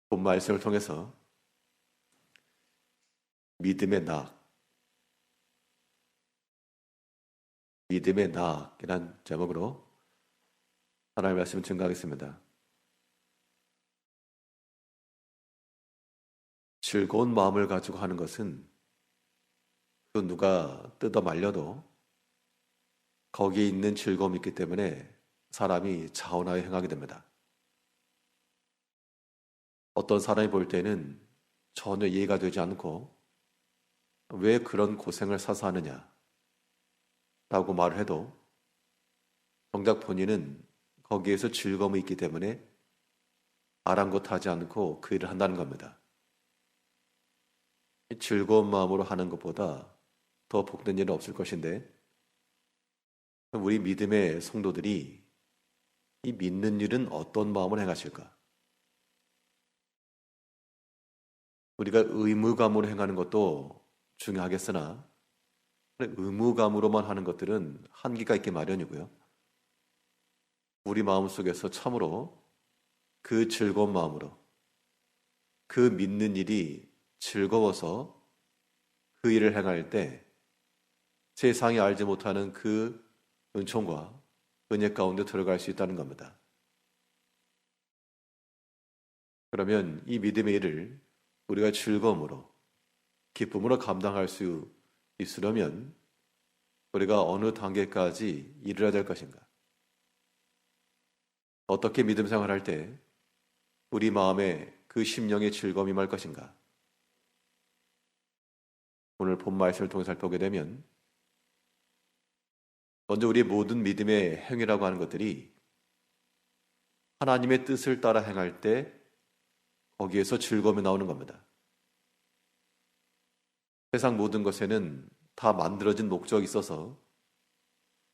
본 말씀을 통해서 믿음의 낙이란 제목으로 하나님의 말씀을 증거하겠습니다. 즐거운 마음을 가지고 하는 것은 그 누가 뜯어 말려도 거기에 있는 즐거움이 있기 때문에 사람이 자원하여 행하게 됩니다. 어떤 사람이 볼 때는 전혀 이해가 되지 않고 왜 그런 고생을 사서 하느냐 라고 말을 해도 정작 본인은 거기에서 즐거움이 있기 때문에 아랑곳하지 않고 그 일을 한다는 겁니다. 즐거운 마음으로 하는 것보다 더 복된 일은 없을 것인데 우리 믿음의 성도들이 이 믿는 일은 어떤 마음을 행하실까? 우리가 의무감으로 행하는 것도 중요하겠으나 의무감으로만 하는 것들은 한계가 있기 마련이고요. 우리 마음속에서 참으로 그 즐거운 마음으로 그 믿는 일이 즐거워서 그 일을 행할 때 세상이 알지 못하는 그 은총과 은혜 가운데 들어갈 수 있다는 겁니다. 그러면 이 믿음의 일을 우리가 즐거움으로 기쁨으로 감당할 수 있으려면 우리가 어느 단계까지 이르러야 될 것인가? 어떻게 믿음 생활할 때 우리 마음에 그 심령의 즐거움이 말 것인가? 오늘 본 말씀을 통해 살펴보게 되면 먼저 우리의 모든 믿음의 행위라고 하는 것들이 하나님의 뜻을 따라 행할 때 거기에서 즐거움이 나오는 겁니다. 세상 모든 것에는 다 만들어진 목적이 있어서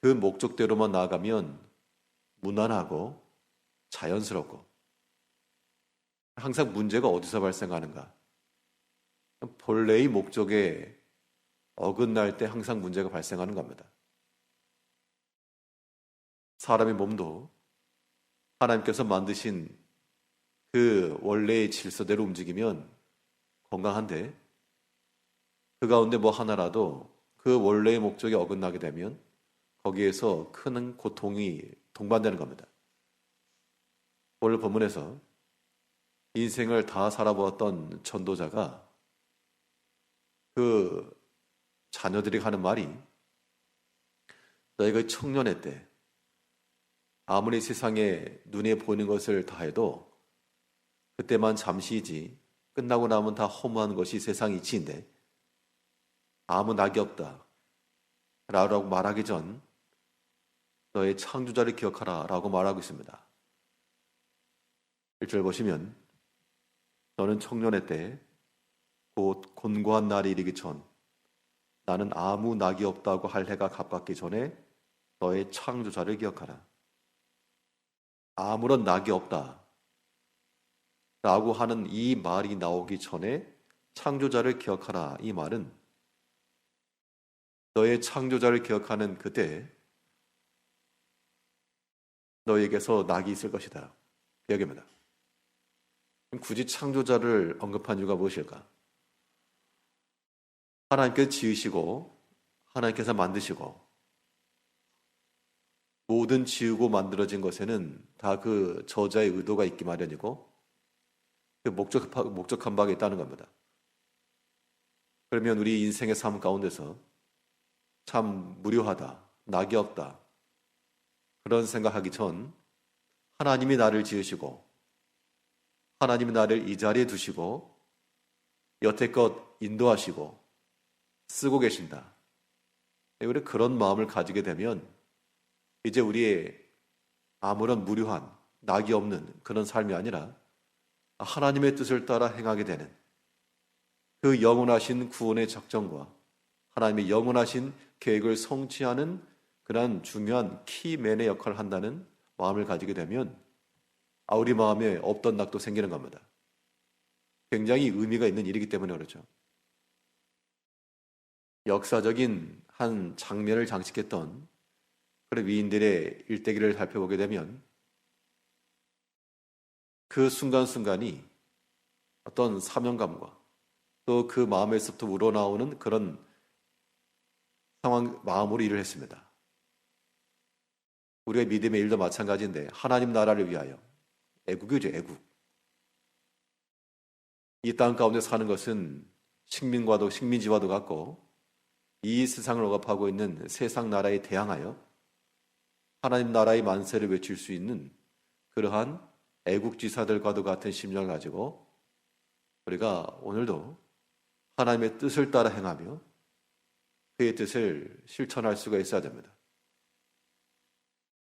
그 목적대로만 나아가면 무난하고 자연스럽고 항상 문제가 어디서 발생하는가? 본래의 목적에 어긋날 때 항상 문제가 발생하는 겁니다. 사람의 몸도 하나님께서 만드신 그 원래의 질서대로 움직이면 건강한데 그 가운데 뭐 하나라도 그 원래의 목적에 어긋나게 되면 거기에서 큰 고통이 동반되는 겁니다. 오늘 본문에서 인생을 다 살아보았던 전도자가 그 자녀들이 하는 말이 너희가 청년의 때 아무리 세상에 눈에 보이는 것을 다 해도 그때만 잠시이지 끝나고 나면 다 허무한 것이 세상 이치인데 아무 낙이 없다 라고 말하기 전 너의 창조자를 기억하라 라고 말하고 있습니다. 1절 보시면 너는 청년의 때 곧 곤고한 날이 이르기 전 나는 아무 낙이 없다고 할 해가 가깝기 전에 너의 창조자를 기억하라. 아무런 낙이 없다 라고 하는 이 말이 나오기 전에 창조자를 기억하라. 이 말은 너의 창조자를 기억하는 그때 너에게서 낙이 있을 것이다. 그 이야기입니다. 굳이 창조자를 언급한 이유가 무엇일까? 하나님께서 지으시고 하나님께서 만드시고 모든 지우고 만들어진 것에는 다 그 저자의 의도가 있기 마련이고 그 목적한 바가 있다는 겁니다. 그러면 우리 인생의 삶 가운데서 참 무료하다, 낙이 없다 그런 생각하기 전 하나님이 나를 지으시고 하나님이 나를 이 자리에 두시고 여태껏 인도하시고 쓰고 계신다. 우리 그런 마음을 가지게 되면 이제 우리의 아무런 무료한 낙이 없는 그런 삶이 아니라 하나님의 뜻을 따라 행하게 되는 그 영원하신 구원의 작정과 하나님의 영원하신 계획을 성취하는 그러한 중요한 키맨의 역할을 한다는 마음을 가지게 되면 우리 마음에 없던 낙도 생기는 겁니다. 굉장히 의미가 있는 일이기 때문에 그렇죠. 역사적인 한 장면을 장식했던 그런 위인들의 일대기를 살펴보게 되면 그 순간순간이 어떤 사명감과 또 그 마음에서부터 우러나오는 그런 마음으로 일을 했습니다. 우리의 믿음의 일도 마찬가지인데 하나님 나라를 위하여 애국이죠, 애국. 이 땅 가운데 사는 것은 식민지와도 같고 이 세상을 억압하고 있는 세상 나라에 대항하여 하나님 나라의 만세를 외칠 수 있는 그러한 애국지사들과도 같은 심령을 가지고 우리가 오늘도 하나님의 뜻을 따라 행하며 그의 뜻을 실천할 수가 있어야 됩니다.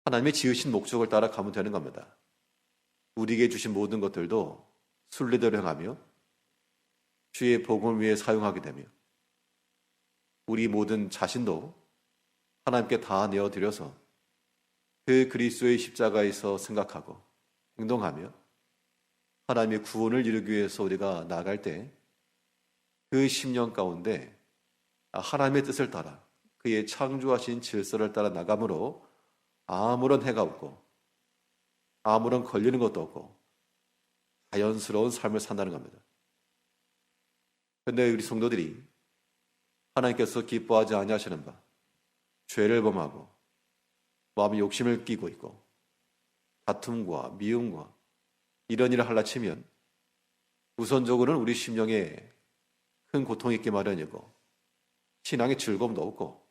하나님의 지으신 목적을 따라 가면 되는 겁니다. 우리에게 주신 모든 것들도 순리대로 행하며 주의 복음을 위해 사용하게 되며 우리 모든 자신도 하나님께 다 내어드려서 그 그리스도의 십자가에서 생각하고 행동하며 하나님의 구원을 이루기 위해서 우리가 나아갈 때 그 심령 가운데 하나님의 뜻을 따라 그의 창조하신 질서를 따라 나감으로 아무런 해가 없고 아무런 걸리는 것도 없고 자연스러운 삶을 산다는 겁니다. 그런데 우리 성도들이 하나님께서 기뻐하지 아니하시는 바 죄를 범하고 마음에 욕심을 끼고 있고 다툼과 미움과 이런 일을 하려 치면 우선적으로는 우리 심령에 큰 고통이 있기 마련이고 신앙의 즐거움도 없고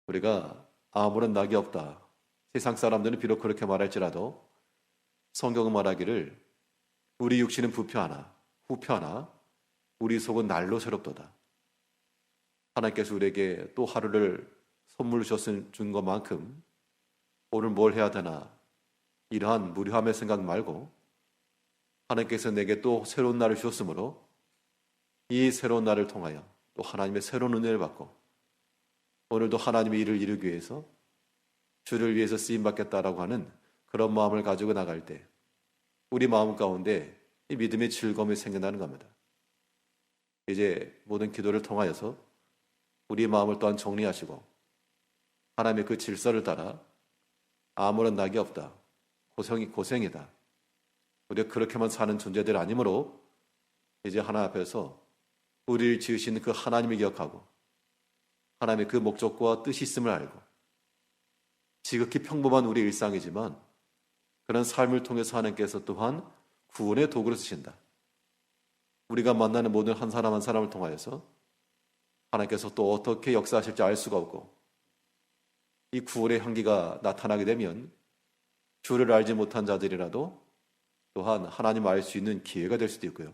우리가 아무런 낙이 없다. 세상 사람들은 비록 그렇게 말할지라도 성경은 말하기를 우리 육신은 부패하나 후패하나 우리 속은 날로 새롭도다. 하나님께서 우리에게 또 하루를 선물로 준 것만큼 오늘 뭘 해야 되나 이러한 무료함의 생각 말고 하나님께서 내게 또 새로운 날을 주셨으므로 이 새로운 날을 통하여 또 하나님의 새로운 은혜를 받고 오늘도 하나님의 일을 이루기 위해서 주를 위해서 쓰임받겠다라고 하는 그런 마음을 가지고 나갈 때 우리 마음 가운데 이 믿음의 즐거움이 생겨나는 겁니다. 이제 모든 기도를 통하여서 우리 마음을 또한 정리하시고 하나님의 그 질서를 따라 아무런 낙이 없다. 고생이다. 우리가 그렇게만 사는 존재들 아니므로 이제 하나님 앞에서 우리를 지으신 그 하나님을 기억하고 하나님의 그 목적과 뜻이 있음을 알고 지극히 평범한 우리 일상이지만 그런 삶을 통해서 하나님께서 또한 구원의 도구로 쓰신다. 우리가 만나는 모든 한 사람 한 사람을 통하여서 하나님께서 또 어떻게 역사하실지 알 수가 없고 이 구원의 향기가 나타나게 되면 주를 알지 못한 자들이라도 또한 하나님 알 수 있는 기회가 될 수도 있고요.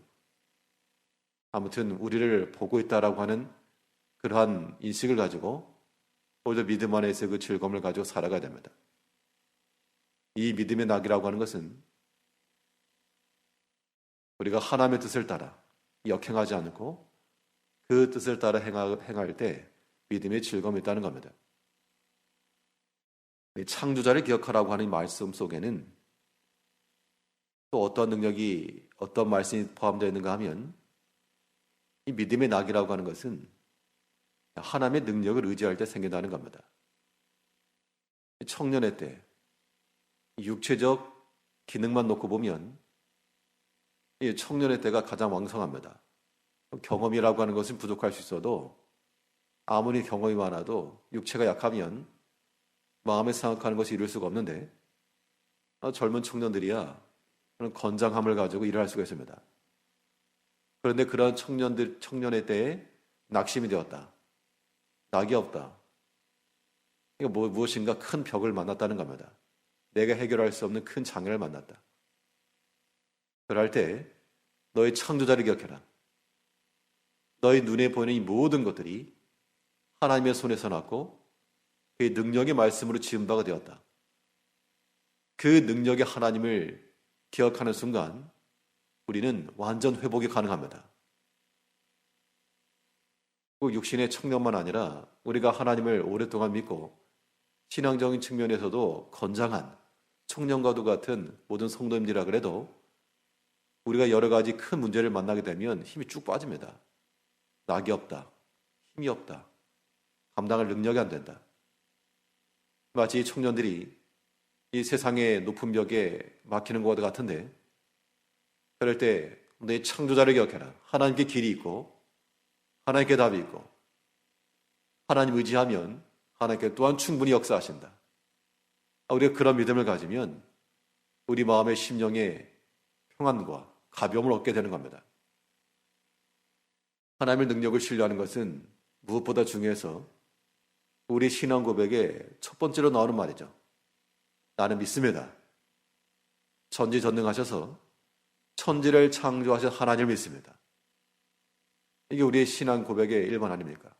아무튼 우리를 보고 있다라고 하는 그러한 인식을 가지고 오히려 믿음 안에서 그 즐거움을 가지고 살아가야 됩니다. 이 믿음의 낙이라고 하는 것은 우리가 하나님의 뜻을 따라 역행하지 않고 그 뜻을 따라 행할 때 믿음의 즐거움이 있다는 겁니다. 창조자를 기억하라고 하는 말씀 속에는 또 어떤 능력이 어떤 말씀이 포함되어 있는가 하면 이 믿음의 낙이라고 하는 것은 하나님의 능력을 의지할 때 생긴다는 겁니다. 청년의 때 육체적 기능만 놓고 보면 이 청년의 때가 가장 왕성합니다. 경험이라고 하는 것은 부족할 수 있어도 아무리 경험이 많아도 육체가 약하면 마음에 생각하는 것이 이룰 수가 없는데 젊은 청년들이야 그런 건장함을 가지고 일을 할 수가 있습니다. 그런데 그런 청년의 때에 낙심이 되었다. 낙이 없다. 그러니까 무엇인가 큰 벽을 만났다는 겁니다. 내가 해결할 수 없는 큰 장애를 만났다. 그럴 때 너의 창조자를 기억해라. 너의 눈에 보이는 이 모든 것들이 하나님의 손에서 났고 그의 능력의 말씀으로 지은 바가 되었다. 그 능력의 하나님을 기억하는 순간 우리는 완전 회복이 가능합니다. 꼭 육신의 청년만 아니라 우리가 하나님을 오랫동안 믿고 신앙적인 측면에서도 건장한 청년과도 같은 모든 성도님들이라 그래도 우리가 여러 가지 큰 문제를 만나게 되면 힘이 쭉 빠집니다. 낙이 없다. 힘이 없다. 감당할 능력이 안 된다. 마치 이 청년들이 이 세상의 높은 벽에 막히는 것 같은데 그럴 때 내 창조자를 기억해라. 하나님께 길이 있고 하나님께 답이 있고 하나님 의지하면 하나님께 또한 충분히 역사하신다. 우리가 그런 믿음을 가지면 우리 마음의 심령에 평안과 가벼움을 얻게 되는 겁니다. 하나님의 능력을 신뢰하는 것은 무엇보다 중요해서 우리 신앙 고백의 첫 번째로 나오는 말이죠. 나는 믿습니다. 전지전능하셔서 천지를 창조하신 하나님을 믿습니다. 이게 우리의 신앙 고백의 1번 아닙니까?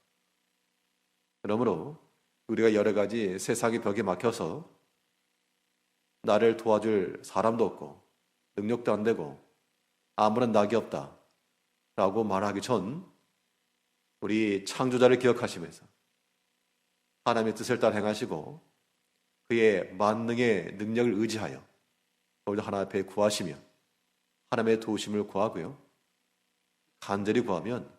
그러므로 우리가 여러 가지 세상의 벽에 막혀서 나를 도와줄 사람도 없고 능력도 안 되고 아무런 낙이 없다 라고 말하기 전 우리 창조자를 기억하시면서 하나님의 뜻을 따라 행하시고 그의 만능의 능력을 의지하여 오늘도 하나님 앞에 구하시며 하나님의 도우심을 구하고요. 간절히 구하면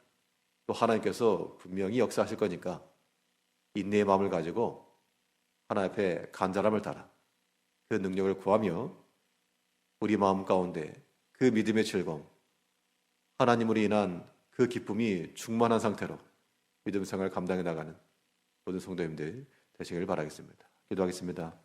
또 하나님께서 분명히 역사하실 거니까 인내의 마음을 가지고 하나님 앞에 간절함을 따라 그 능력을 구하며 우리 마음 가운데 그 믿음의 즐거움, 하나님으로 인한 그 기쁨이 충만한 상태로 믿음 생활을 감당해 나가는 모든 성도님들 되시길 바라겠습니다. 기도하겠습니다.